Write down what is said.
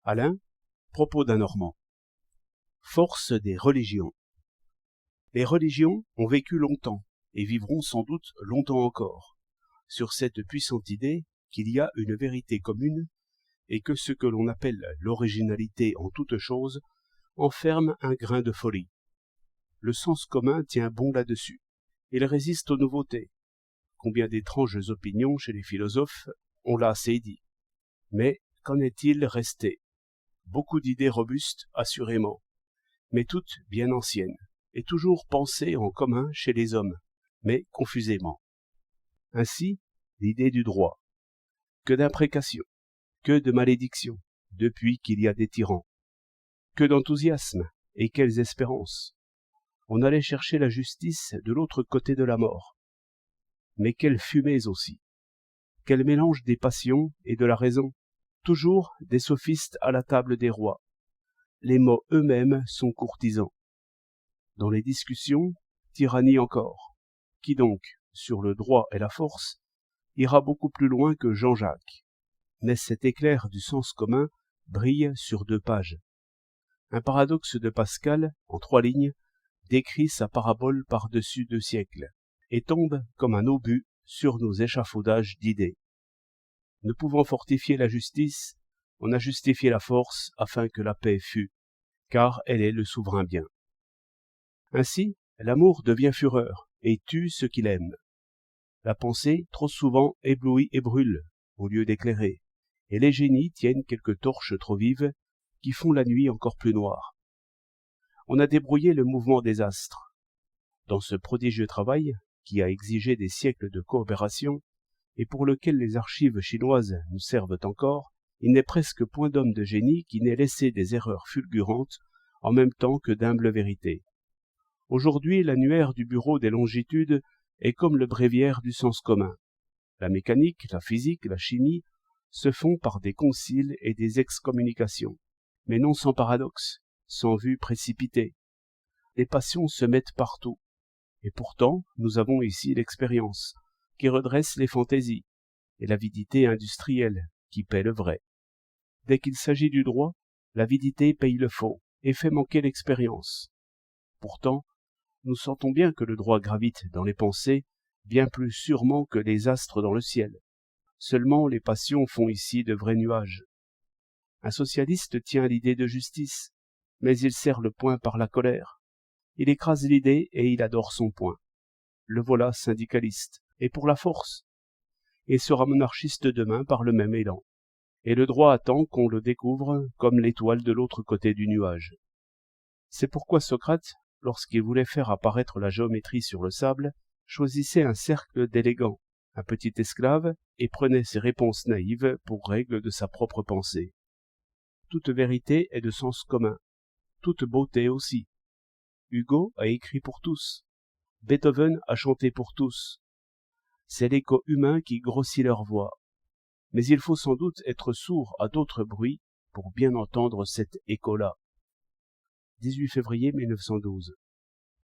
Alain, propos d'un Normand. Force des religions. Les religions ont vécu longtemps et vivront sans doute longtemps encore, sur cette puissante idée qu'il y a une vérité commune et que ce que l'on appelle l'originalité en toute chose enferme un grain de folie. Le sens commun tient bon là-dessus. Il résiste aux nouveautés. Combien d'étranges opinions chez les philosophes, on l'a assez dit. Mais qu'en est-il resté? Beaucoup d'idées robustes, assurément, mais toutes bien anciennes, et toujours pensées en commun chez les hommes, mais confusément. Ainsi, l'idée du droit. Que d'imprécations, que de malédictions, depuis qu'il y a des tyrans. Que d'enthousiasme, et quelles espérances. On allait chercher la justice de l'autre côté de la mort. Mais quelles fumées aussi. Quel mélange des passions et de la raison. Toujours des sophistes à la table des rois. Les mots eux-mêmes sont courtisans. Dans les discussions, tyrannie encore. Qui donc, sur le droit et la force, ira beaucoup plus loin que Jean-Jacques. Mais cet éclair du sens commun brille sur 2 pages. Un paradoxe de Pascal, en 3 lignes, décrit sa parabole par-dessus 2 siècles, et tombe comme un obus sur nos échafaudages d'idées. Ne pouvant fortifier la justice, on a justifié la force afin que la paix fût, car elle est le souverain bien. Ainsi, l'amour devient fureur et tue ce qu'il aime. La pensée, trop souvent, éblouit et brûle, au lieu d'éclairer, et les génies tiennent quelques torches trop vives qui font la nuit encore plus noire. On a débrouillé le mouvement des astres. Dans ce prodigieux travail, qui a exigé des siècles de coopération, et pour lequel les archives chinoises nous servent encore, il n'est presque point d'homme de génie qui n'ait laissé des erreurs fulgurantes en même temps que d'humbles vérités. Aujourd'hui, l'annuaire du bureau des longitudes est comme le bréviaire du sens commun. La mécanique, la physique, la chimie se font par des conciles et des excommunications, mais non sans paradoxe, sans vue précipitée. Les passions se mettent partout, et pourtant nous avons ici l'expérience, qui redresse les fantaisies, et l'avidité industrielle, qui paie le vrai. Dès qu'il s'agit du droit, l'avidité paye le faux, et fait manquer l'expérience. Pourtant, nous sentons bien que le droit gravite dans les pensées, bien plus sûrement que les astres dans le ciel. Seulement les passions font ici de vrais nuages. Un socialiste tient l'idée de justice, mais il serre le poing par la colère. Il écrase l'idée et il adore son poing. Le voilà syndicaliste, et pour la force. Il sera monarchiste demain par le même élan. Et le droit attend qu'on le découvre comme l'étoile de l'autre côté du nuage. C'est pourquoi Socrate, lorsqu'il voulait faire apparaître la géométrie sur le sable, choisissait un cercle d'élégants, un petit esclave, et prenait ses réponses naïves pour règle de sa propre pensée. Toute vérité est de sens commun, toute beauté aussi. Hugo a écrit pour tous, Beethoven a chanté pour tous. C'est l'écho humain qui grossit leur voix. Mais il faut sans doute être sourd à d'autres bruits pour bien entendre cet écho-là. 18 février 1912.